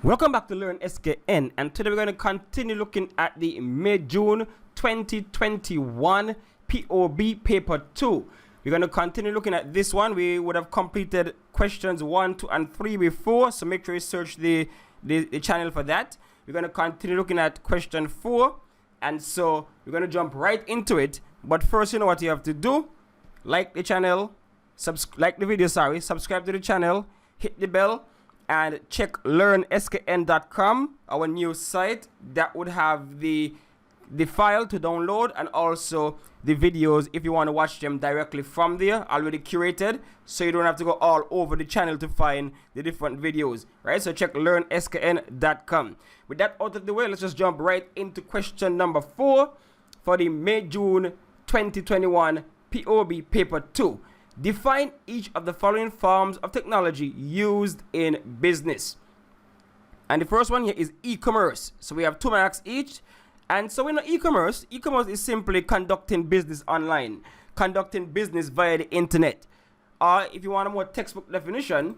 Welcome back to Learn SKN, and today we're going to continue looking at the May-June 2021 POB Paper 2. We're going to continue looking at this one. We would have completed questions 1, 2, and 3 before, so make sure you search the channel for that. We're going to continue looking at question 4, and so we're going to jump right into it. But first, you know what you have to do. Like the channel, subscribe to the channel, hit the bell, and check learnskn.com, our new site that would have the file to download and also the videos if you want to watch them directly from there, already curated, so you don't have to go all over the channel to find the different videos, right? So check learnskn.com. With that out of the way, let's just jump right into question number 4 for the May-June 2021 POB Paper 2. Define each of the following forms of technology used in business. And the first one here is e-commerce. So we have 2 marks each. And so we know e-commerce is simply conducting business online, conducting business via the internet. Or if you want a more textbook definition,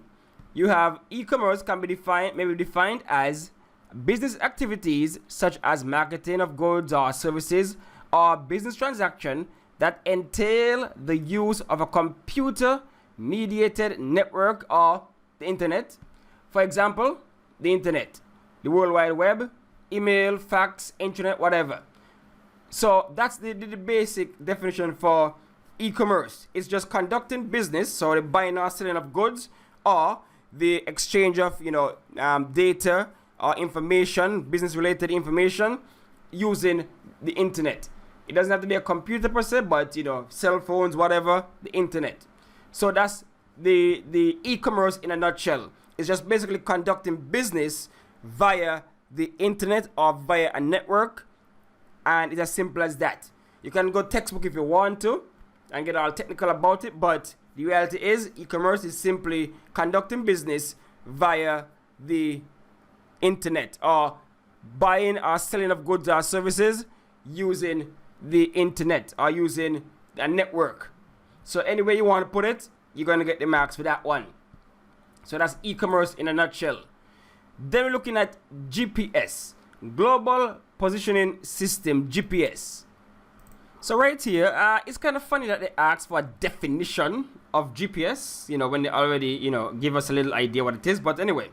you have e-commerce can be defined as business activities such as marketing of goods or services or business transaction that entail the use of a computer-mediated network or the internet. For example, the internet, the World Wide Web, email, fax, internet, whatever. So that's the basic definition for e-commerce. It's just conducting business, so the buying or selling of goods or the exchange of data or information, business-related information using the internet. It doesn't have to be a computer per se, but cell phones, whatever, the internet. So that's the e-commerce in a nutshell. It's just basically conducting business via the internet or via a network, and it's as simple as that. You can go textbook if you want to and get all technical about it, but the reality is e-commerce is simply conducting business via the internet or buying or selling of goods or services using the internet or using a network. So any way you want to put it, you're going to get the marks for that one. So that's e-commerce in a nutshell. Then we're looking at GPS, Global Positioning System, GPS. So right here, it's kind of funny that they ask for a definition of GPS, when they already, give us a little idea what it is. But anyway,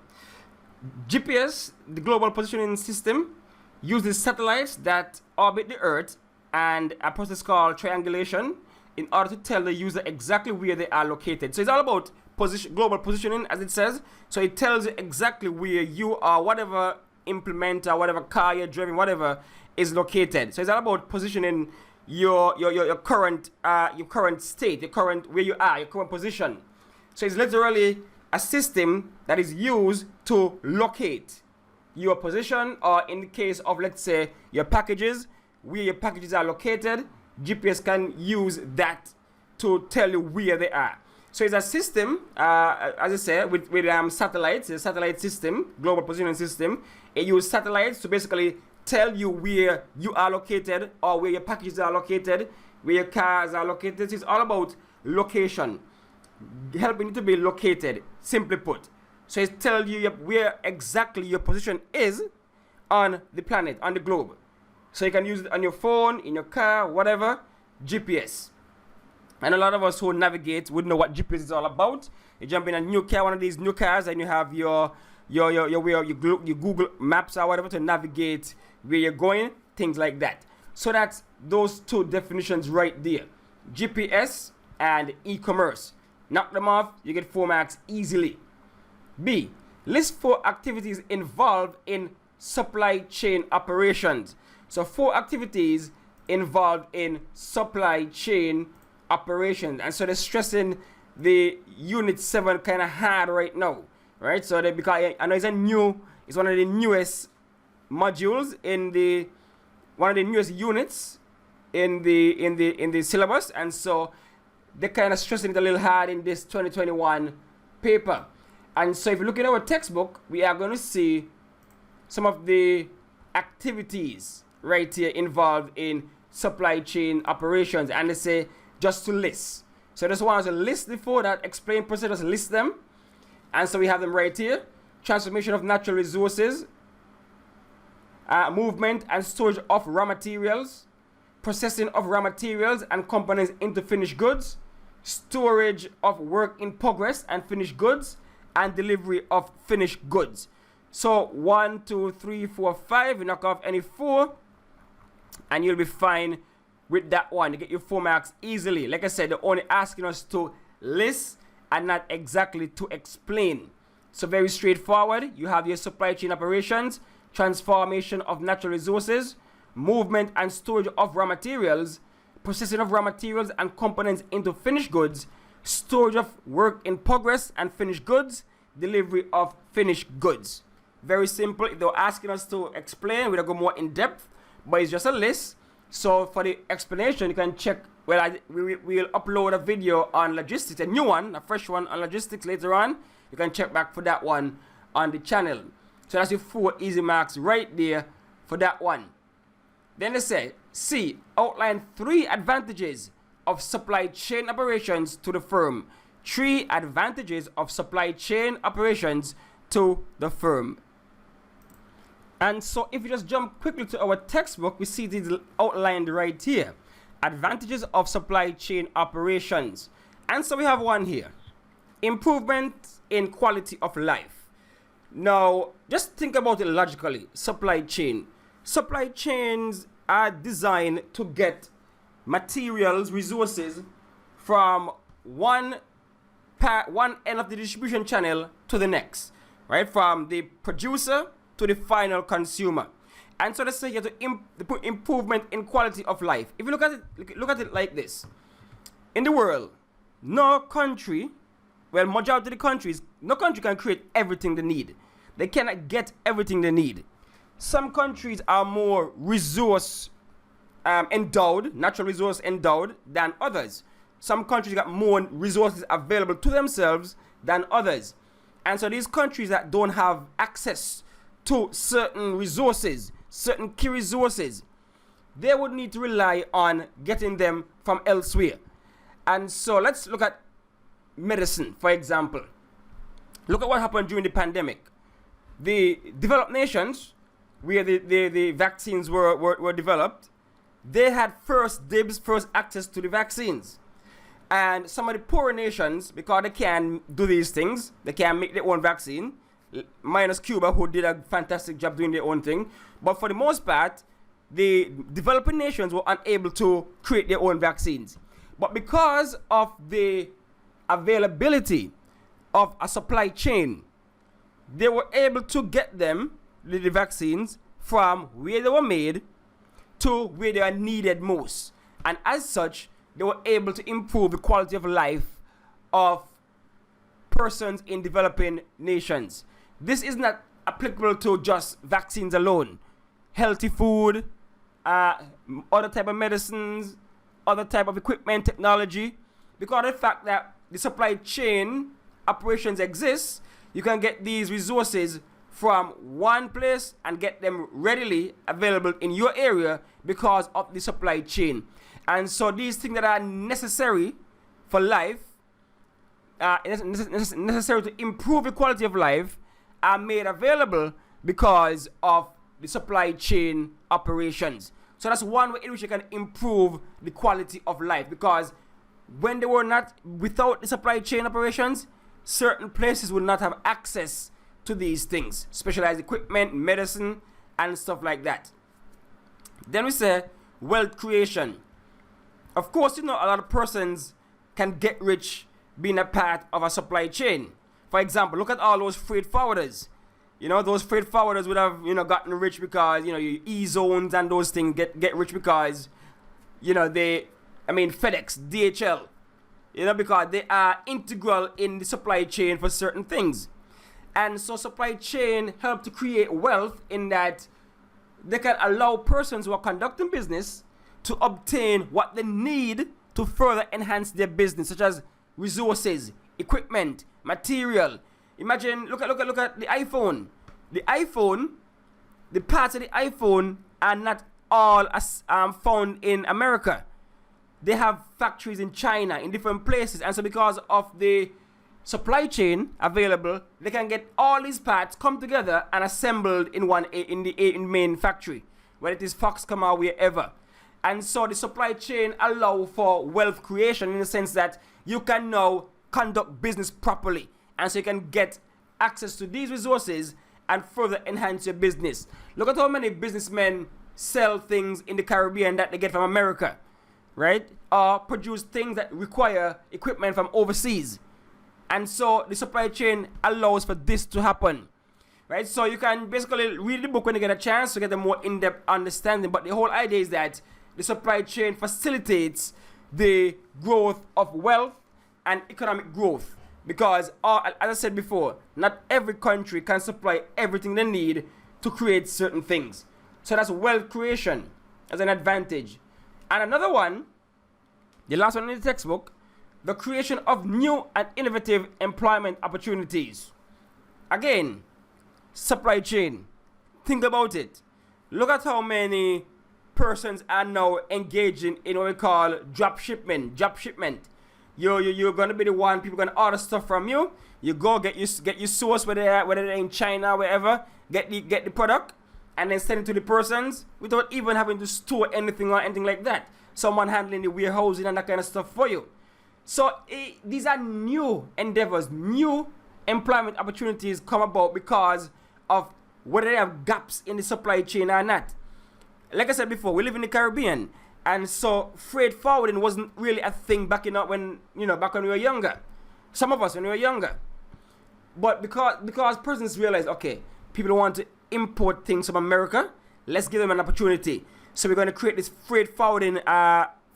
GPS, the Global Positioning System, uses satellites that orbit the Earth and a process called triangulation in order to tell the user exactly where they are located. So it's all about global positioning, as it says. So it tells you exactly where you are, whatever implement or whatever car you're driving, whatever is located. So it's all about positioning your current state, where you are, your current position. So it's literally a system that is used to locate your position, or in the case of, let's say, your packages, where your packages are located, GPS can use that to tell you where they are. So it's a system, as I said, with satellites, a satellite system, global positioning system. It uses satellites to basically tell you where you are located or where your packages are located, where your cars are located. So it's all about location, helping you to be located, simply put. So it tells you where exactly your position is on the planet, on the globe. So you can use it on your phone, in your car, whatever, GPS. And a lot of us who navigate would know what GPS is all about. You jump in a new car, one of these new cars, and you have your Google Maps or whatever to navigate where you're going, things like that. So that's those 2 definitions right there, GPS and e-commerce. Knock them off, you get 4 marks easily. B, list 4 activities involved in supply chain operations. So 4 activities involved in supply chain operations. And so they're stressing the unit 7 kind of hard right now, right? So because I know it's one of the newest modules one of the newest units in the syllabus, and so they're kind of stressing it a little hard in this 2021 paper. And so if you look at our textbook, we are going to see some of the activities right here involved in supply chain operations, and they say just to list. So I just want to list the 4 that explain procedures, list them, and so we have them right here. transformation of natural resources, movement and storage of raw materials, processing of raw materials and components into finished goods, storage of work in progress and finished goods, and delivery of finished goods. So 1, 2, 3, 4, 5. You knock off any 4, and you'll be fine with that one. You get your 4 marks easily. Like I said, they're only asking us to list and not exactly to explain. So very straightforward. You have your supply chain operations, transformation of natural resources, movement and storage of raw materials, processing of raw materials and components into finished goods, storage of work in progress and finished goods, delivery of finished goods. Very simple. If they're asking us to explain, we'll go more in depth, but it's just a list. So for the explanation, you can check. Well, we'll upload a video on logistics, a new one, a fresh one on logistics later on. You can check back for that one on the channel. So that's your 4 easy marks right there for that one. Then they say, C, outline 3 advantages of supply chain operations to the firm. 3 advantages of supply chain operations to the firm. And so if you just jump quickly to our textbook, we see these outlined right here. Advantages of supply chain operations. And so we have one here. Improvement in quality of life. Now, just think about it logically. Supply chain. Supply chains are designed to get materials, resources from one end of the distribution channel to the next, right? From the producer to the final consumer. And so they say you have to put improvement in quality of life. If you look at it like this. In the world, no country, well, majority of the countries, no country can create everything they need. They cannot get everything they need. Some countries are more resource endowed, natural resource endowed than others. Some countries got more resources available to themselves than others. And so these countries that don't have access to certain resources, certain key resources, they would need to rely on getting them from elsewhere. And so let's look at medicine, for example. Look at what happened during the pandemic. The developed nations, where the vaccines were developed, they had first dibs, first access to the vaccines. And some of the poorer nations, because they can't do these things, they can't make their own vaccine, minus Cuba, who did a fantastic job doing their own thing. But for the most part, the developing nations were unable to create their own vaccines. But because of the availability of a supply chain, they were able to get them, the vaccines, from where they were made to where they are needed most. And as such, they were able to improve the quality of life of persons in developing nations. This is not applicable to just vaccines alone. Healthy food, other type of medicines, other type of equipment, technology. Because of the fact that the supply chain operations exist, you can get these resources from one place and get them readily available in your area because of the supply chain. And so these things that are necessary for life, necessary to improve the quality of life, are made available because of the supply chain operations. So that's one way in which you can improve the quality of life, because when they were not, without the supply chain operations, certain places would not have access to these things, specialized equipment, medicine, and stuff like that. Then we say wealth creation. Of course, a lot of persons can get rich being a part of a supply chain. For example, look at all those freight forwarders. Those freight forwarders would have, gotten rich because, your E-zones and those things get rich because, FedEx, DHL, because they are integral in the supply chain for certain things. And so supply chain help to create wealth in that they can allow persons who are conducting business to obtain what they need to further enhance their business, such as resources, equipment, material. Imagine, look at the iPhone. The parts of the iPhone are not all found in America. They have factories in China, in different places. And so because of the supply chain available, they can get all these parts come together and assembled in the main factory, whether it is Foxconn or wherever. And so the supply chain allow for wealth creation in the sense that you can now conduct business properly, and so you can get access to these resources and further enhance your business. Look at how many businessmen sell things in the Caribbean that they get from America, right? Or produce things that require equipment from overseas. And so the supply chain allows for this to happen, right? So you can basically read the book when you get a chance to get a more in-depth understanding. But the whole idea is that the supply chain facilitates the growth of wealth and economic growth. Because, as I said before, not every country can supply everything they need to create certain things. So that's wealth creation as an advantage. And another one, the last one in the textbook, the creation of new and innovative employment opportunities. Again, supply chain. Think about it. Look at how many persons are now engaging in what we call drop shipment. You're gonna be the one, people gonna order stuff from you. You go get your source, whether they're in China or wherever, get the product and then send it to the persons without even having to store anything or anything like that. Someone handling the warehousing and that kind of stuff for you. So these are new endeavors, new employment opportunities come about because of whether they have gaps in the supply chain or not. Like I said before, we live in the Caribbean, and so freight forwarding wasn't really a thing back when we were younger. Some of us when we were younger. But because persons realize, okay, people want to import things from America, let's give them an opportunity. So we're going to create this freight forwarding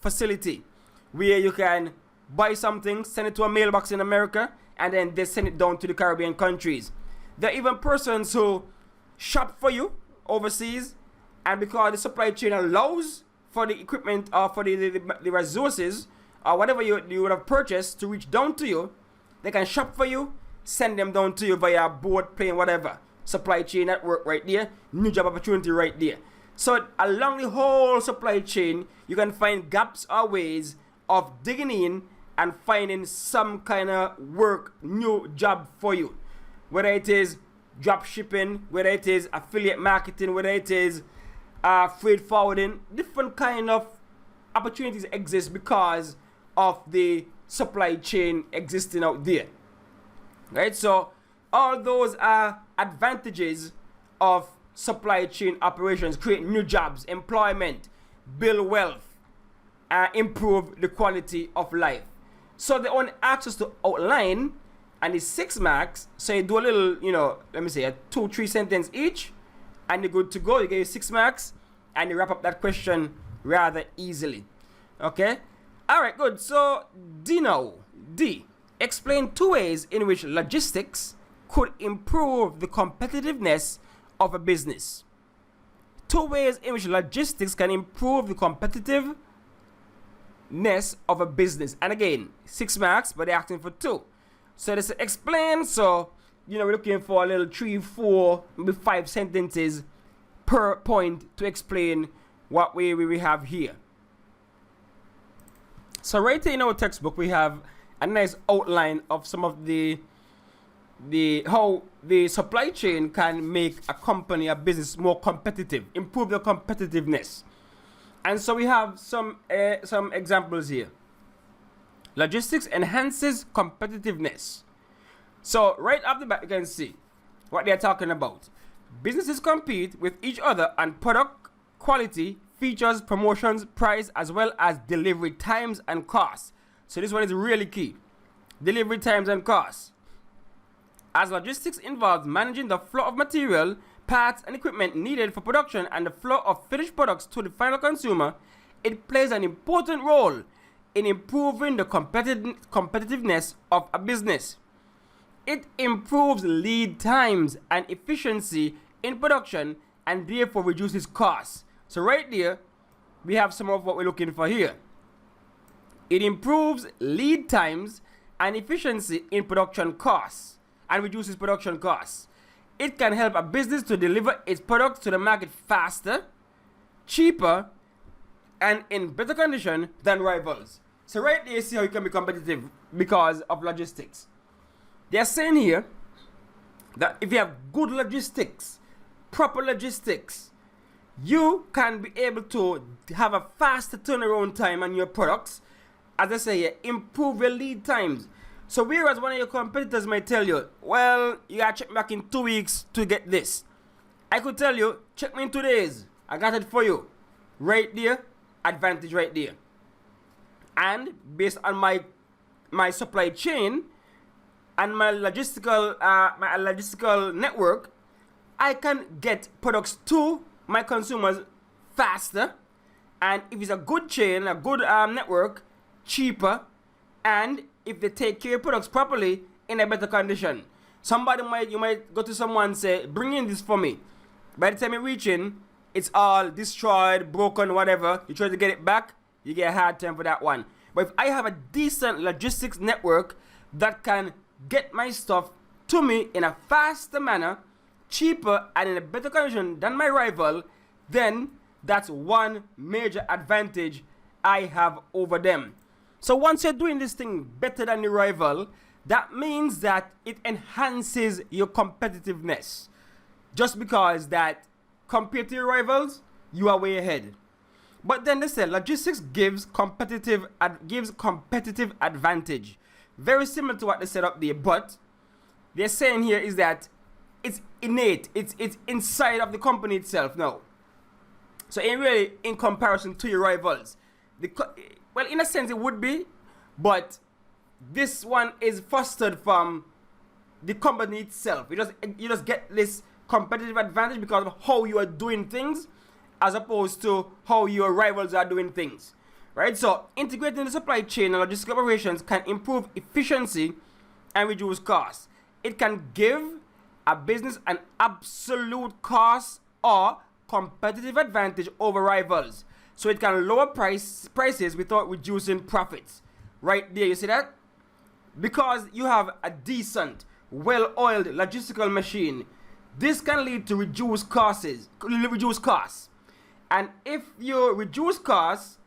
facility where you can buy something, send it to a mailbox in America, and then they send it down to the Caribbean countries. There are even persons who shop for you overseas, and because the supply chain allows for the equipment or for the resources or whatever you would have purchased to reach down to you, they can shop for you, send them down to you via boat, plane, whatever. Supply chain at work right there, new job opportunity right there. So along the whole supply chain, you can find gaps or ways of digging in and finding some kind of work, new job for you. Whether it is drop shipping, whether it is affiliate marketing, whether it is freight forwarding, different kind of opportunities exist because of the supply chain existing out there. Right? So all those are advantages of supply chain operations: create new jobs, employment, build wealth, improve the quality of life. So they only ask us to outline, and it's 6 marks. So you do a little, let me say a 2-3 sentence each, and you're good to go. You get your 6 marks, and you wrap up that question rather easily. Okay? Alright, good. So D. Explain 2 ways in which logistics could improve the competitiveness of a business. 2 ways in which logistics can improve the competitiveness of a business. And again, 6 marks, but they're asking for 2. So this explain. So, we're looking for a little 3, 4, maybe 5 sentences per point to explain what we have here. So right here in our textbook, we have a nice outline of some of the how the supply chain can make a company, a business more competitive, improve the competitiveness. And so we have some examples here. Logistics enhances competitiveness. So right off the bat, you can see what they're talking about. Businesses compete with each other on product quality, features, promotions, price, as well as delivery times and costs. So this one is really key. Delivery times and costs. As logistics involves managing the flow of material, parts, and equipment needed for production and the flow of finished products to the final consumer, it plays an important role in improving the competitiveness of a business. It improves lead times and efficiency in production and therefore reduces costs. So right there, we have some of what we're looking for here. It improves lead times and efficiency in production costs and reduces production costs. It can help a business to deliver its products to the market faster, cheaper, and in better condition than rivals. So right there, you see how you can be competitive because of logistics. They're saying here that if you have good logistics, proper logistics, you can be able to have a faster turnaround time on your products. As I say here, improve your lead times. So whereas one of your competitors might tell you, well, you gotta check back in 2 weeks to get this, I could tell you, check me in 2 days. I got it for you. Right there, advantage right there. And based on my supply chain and my logistical network, I can get products to my consumers faster. And if it's a good chain, a good network, cheaper, and if they take care of products properly, in a better condition. You might go to someone and say, bring in this for me. By the time you reach in, it's all destroyed, broken, whatever. You try to get it back, you get a hard time for that one. But if I have a decent logistics network that can get my stuff to me in a faster manner, cheaper, and in a better condition than my rival, then that's one major advantage I have over them. So once you're doing this thing better than your rival, that means that it enhances your competitiveness. Just because that compared to your rivals, you are way ahead. But then they say logistics gives competitive advantage. Very similar to what they said up there, but they're saying here is that it's innate, it's inside of the company itself now. So in comparison to your rivals, well, in a sense it would be, but this one is fostered from the company itself. You just get this competitive advantage because of how you are doing things, as opposed to how your rivals are doing things, right? So integrating the supply chain and logistical operations can improve efficiency and reduce costs. It can give a business an absolute cost or competitive advantage over rivals. So it can lower prices without reducing profits. Right there, you see that? Because you have a decent, well-oiled logistical machine, this can lead to reduced costs. And if you reduce costs,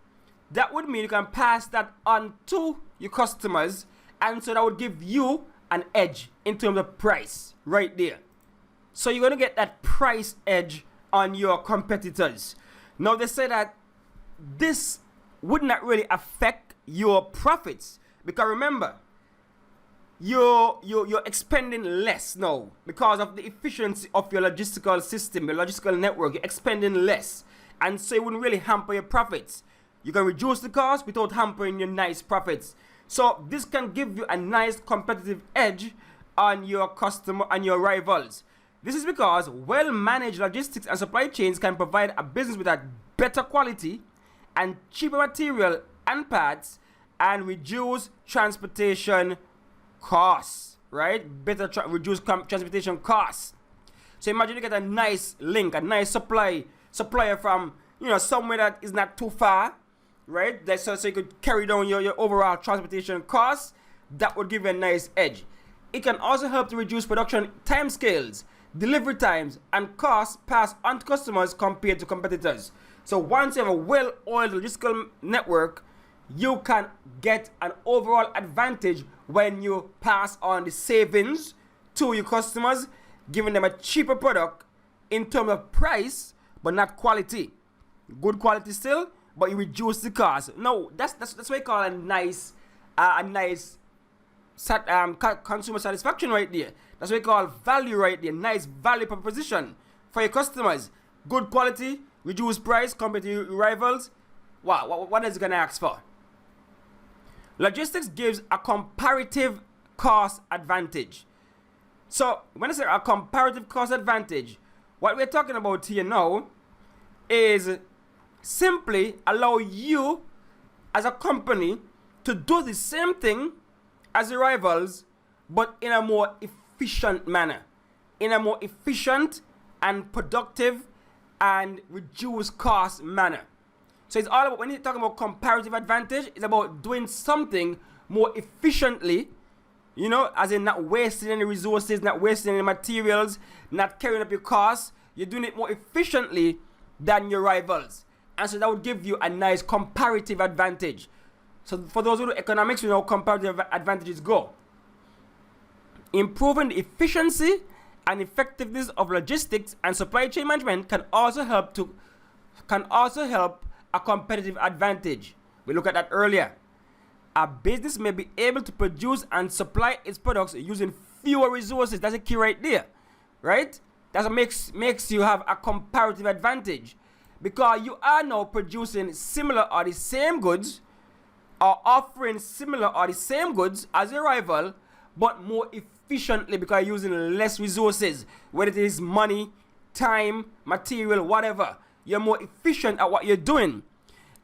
that would mean you can pass that on to your customers, and so that would give you an edge in terms of price right there. So you're going to get that price edge on your competitors. Now they say that this would not really affect your profits, because remember, you're expending less now because of the efficiency of your logistical system, your logistical network. You're expending less, and so it wouldn't really hamper your profits. You can reduce the cost without hampering your nice profits. So this can give you a nice competitive edge on your customer and your rivals. This is because well-managed logistics and supply chains can provide a business with a better quality and cheaper material and parts, and reduce transportation costs, right? Reduce transportation costs. So imagine you get a nice link, a nice supplier from, somewhere that is not too far, right? So you could carry down your overall transportation costs. That would give you a nice edge. It can also help to reduce production timescales, delivery times, and costs passed on to customers compared to competitors. So once you have a well-oiled logistical network, you can get an overall advantage when you pass on the savings to your customers, giving them a cheaper product in terms of price, but not quality. Good quality still, but you reduce the cost. No, that's what we call a nice consumer satisfaction right there. That's what we call value right there. Nice value proposition for your customers. Good quality, reduced price compared to your rivals. Wow, what is it gonna ask for? Logistics gives a comparative cost advantage. So when I say a comparative cost advantage, what we're talking about here now is simply allow you as a company to do the same thing as your rivals, but in a more efficient manner, in a more efficient and productive and reduced cost manner. So it's all about, when you're talking about comparative advantage, it's about doing something more efficiently, as in not wasting any resources, not wasting any materials, not carrying up your costs. You're doing it more efficiently than your rivals. And so that would give you a nice comparative advantage. So for those who do economics, you know how comparative advantages go. Improving the efficiency and effectiveness of logistics and supply chain management can also help a competitive advantage. We looked at that earlier. A business may be able to produce and supply its products using fewer resources. That's a key right there, right? That makes you have a comparative advantage, because you are now producing similar or the same goods, or offering similar or the same goods as your rival, but more efficiently, because you're using less resources, whether it is money, time, material, whatever. You're more efficient at what you're doing.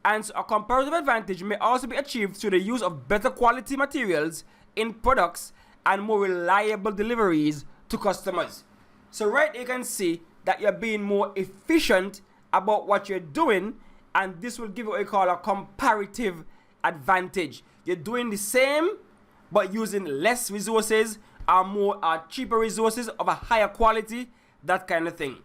And so a comparative advantage may also be achieved through the use of better quality materials in products and more reliable deliveries to customers. So right here you can see that you're being more efficient about what you're doing, and this will give you what we call a comparative advantage. You're doing the same but using less resources, or cheaper resources of a higher quality, that kind of thing,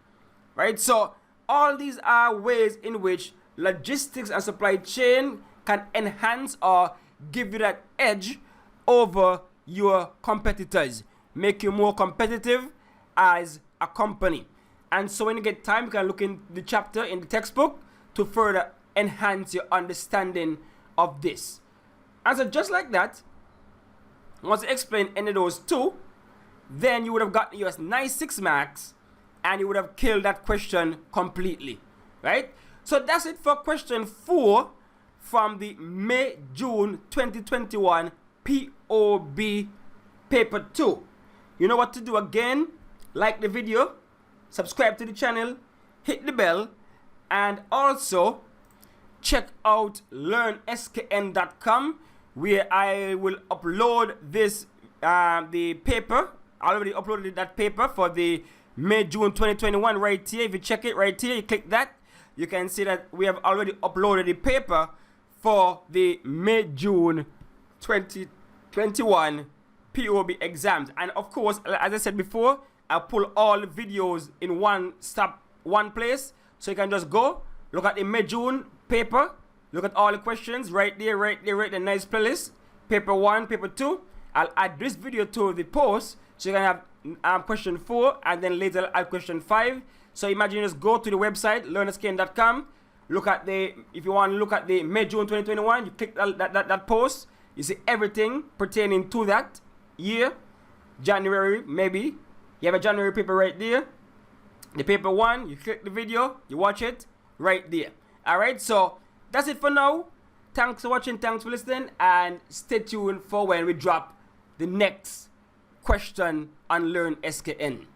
right? So all these are ways in which logistics and supply chain can enhance or give you that edge over your competitors, make you more competitive as a company. And so when you get time, you can look in the chapter in the textbook to further enhance your understanding of this. And so just like that, once you explain any of those two, then you would have gotten your nice 6 marks and you would have killed that question completely, right? So that's it for question 4 from the May-June 2021 POB paper 2. You know what to do again. Like the video, subscribe to the channel, hit the bell, and also check out learnskn.com, where I will upload this the paper. I already uploaded that paper for the May-June 2021 right here. If you check it right here, you click that, you can see that we have already uploaded the paper for the May-June 2021 POB exams. And of course, as I said before, I pull all the videos in one place, so you can just go look at the May-June paper, look at all the questions right there, nice playlist, paper 1, paper 2. I'll add this video to the post, so you can have question 4, and then later I'll add question 5. So imagine you just go to the website learnskn.com, look at if you want to look at the May-June 2021, you click that post, you see everything pertaining to that year. January, maybe you have a January paper right there, the paper 1, you click the video, you watch it right there. Alright, so that's it for now. Thanks for watching, thanks for listening, and stay tuned for when we drop the next question on Learn SKN.